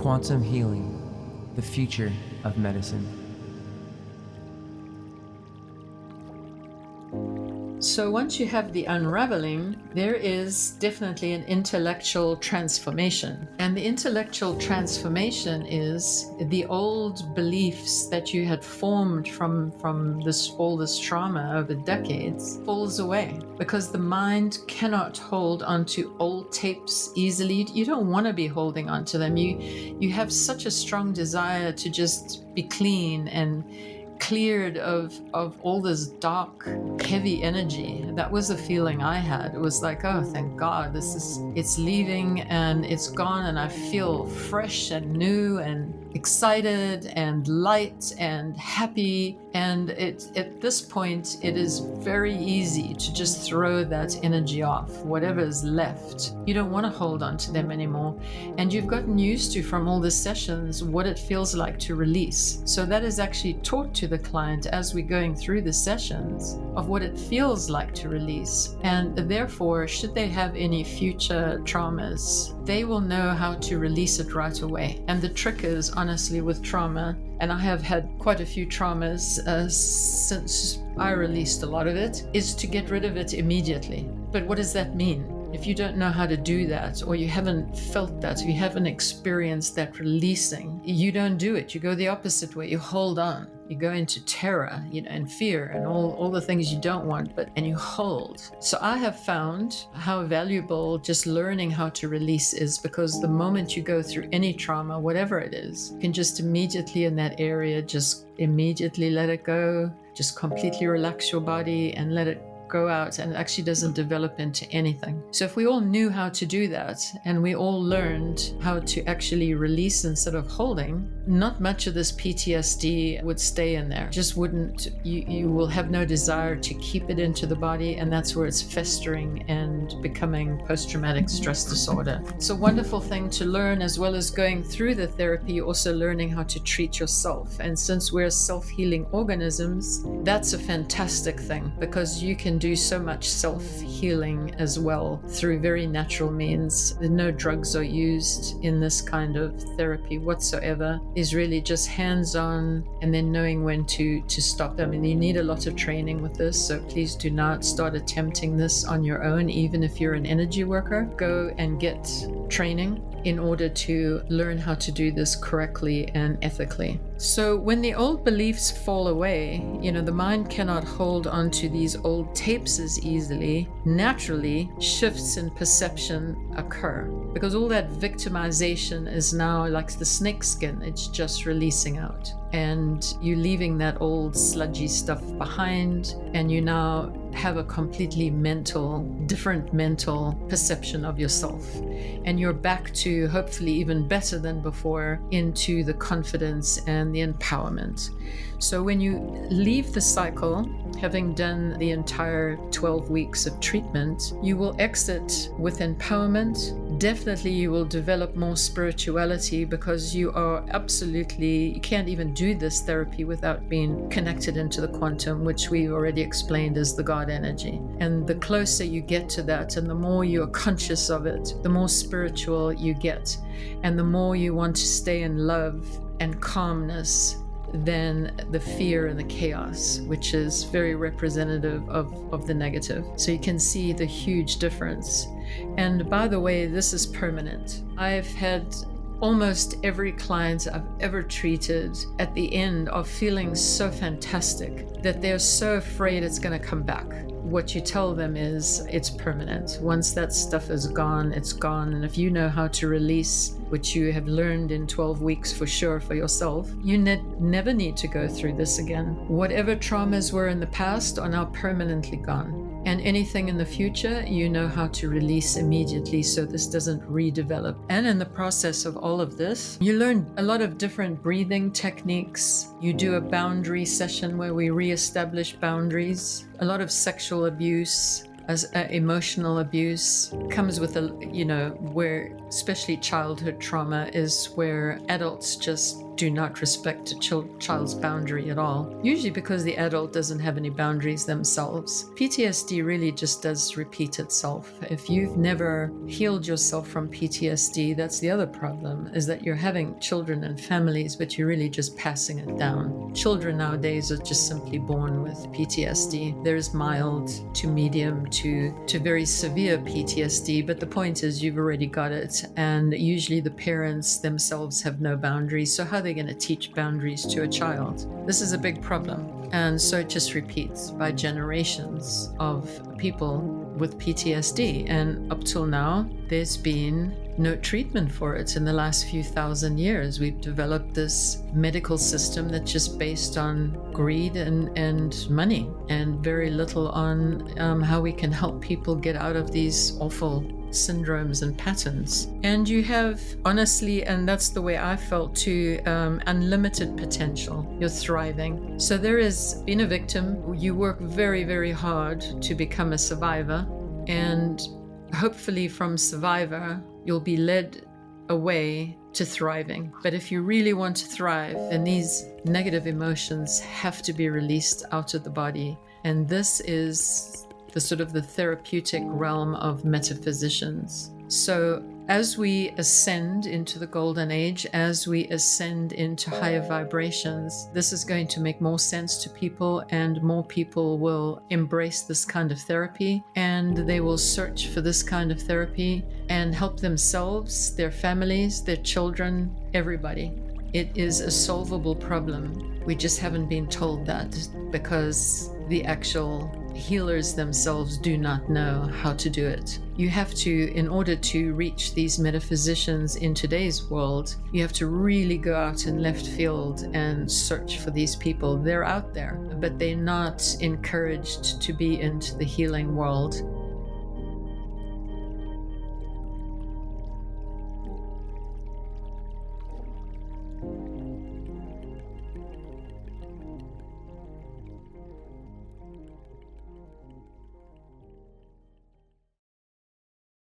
Quantum healing, the future of medicine. So once you have the unraveling, there is definitely an intellectual transformation. And the intellectual transformation is the old beliefs that you had formed from all this trauma over decades falls away, because the mind cannot hold onto old tapes easily. You don't want to be holding onto them. You have such a strong desire to just be clean and cleared of all this dark, heavy energy. That was the feeling I had. It was like, oh, thank God, it's leaving and it's gone, and I feel fresh and new and excited and light and happy. And at this point, it is very easy to just throw that energy off, whatever is left. You don't want to hold on to them anymore. And you've gotten used to, from all the sessions, what it feels like to release. So that is actually taught to the client as we're going through the sessions of what it feels like to release. And therefore, should they have any future traumas, they will know how to release it right away. And the trick is, honestly, with trauma, and I have had quite a few traumas since I released a lot of it, is to get rid of it immediately. But what does that mean? If you don't know how to do that, or you haven't felt that, or you haven't experienced that releasing, you don't do it. You go the opposite way. You hold on. You go into terror, and fear and all the things you don't want, and you hold. So I have found how valuable just learning how to release is, because the moment you go through any trauma, whatever it is, you can just immediately in that area, just immediately let it go, just completely relax your body and let it go out, and it actually doesn't develop into anything. So if we all knew how to do that, and we all learned how to actually release instead of holding, not much of this PTSD would stay in there. Just wouldn't. You will have no desire to keep it into the body, and that's where it's festering and becoming post-traumatic stress disorder. It's a wonderful thing to learn, as well as going through the therapy, you're also learning how to treat yourself. And since we're self-healing organisms, that's a fantastic thing, because you can do so much self-healing as well through very natural means. No drugs are used in this kind of therapy whatsoever. Is really just hands-on, and then knowing when to stop. I mean, you need a lot of training with this, so please do not start attempting this on your own, even if you're an energy worker. Go and get training in order to learn how to do this correctly and ethically. So when the old beliefs fall away, the mind cannot hold on to these old tapes as easily. Naturally, shifts in perception occur, because all that victimization is now like the snake skin. It's just releasing out, and you leaving that old sludgy stuff behind, and you now have a completely different mental perception of yourself. And you're back to, hopefully even better than before, into the confidence and the empowerment. So when you leave the cycle, having done the entire 12 weeks of treatment, you will exit with empowerment. Definitely you will develop more spirituality, because you can't even do this therapy without being connected into the quantum, which we already explained is the God energy. And the closer you get to that, and the more you're conscious of it, the more spiritual you get, and the more you want to stay in love and calmness than the fear and the chaos, which is very representative of the negative. So you can see the huge difference. And by the way, this is permanent. I've had almost every client I've ever treated at the end of feeling so fantastic that they're so afraid it's going to come back. What you tell them is it's permanent. Once that stuff is gone, it's gone. And if you know how to release, which you have learned in 12 weeks for sure for yourself, you never need to go through this again. Whatever traumas were in the past are now permanently gone. And anything in the future, you know how to release immediately, so this doesn't redevelop. And in the process of all of this, you learn a lot of different breathing techniques. You do a boundary session where we reestablish boundaries, a lot of sexual abuse, as emotional abuse comes with where especially childhood trauma is where adults just do not respect a child's boundary at all, usually because the adult doesn't have any boundaries themselves. PTSD really just does repeat itself. If you've never healed yourself from PTSD, that's the other problem, is that you're having children and families, but you're really just passing it down. Children nowadays are just simply born with PTSD. There's mild to medium to very severe PTSD, but the point is you've already got it, and usually the parents themselves have no boundaries. So how are they going to teach boundaries to a child? This is a big problem. And so it just repeats by generations of people with PTSD. And up till now, there's been no treatment for it. In the last few thousand years, we've developed this medical system that's just based on greed and money, and very little on how we can help people get out of these awful syndromes and patterns. And you have, honestly, and that's the way I felt too, unlimited potential. You're thriving. So there is, being a victim, you work very, very hard to become a survivor, and hopefully from survivor, you'll be led away to thriving. But if you really want to thrive, then these negative emotions have to be released out of the body. And this is the sort of the therapeutic realm of metaphysicians. So as we ascend into the golden age, as we ascend into higher vibrations, this is going to make more sense to people, and more people will embrace this kind of therapy, and they will search for this kind of therapy and help themselves, their families, their children, everybody. It is a solvable problem. We just haven't been told that because the actual healers themselves do not know how to do it. You have to, in order to reach these metaphysicians in today's world, you have to really go out in left field and search for these people. They're out there, but they're not encouraged to be into the healing world.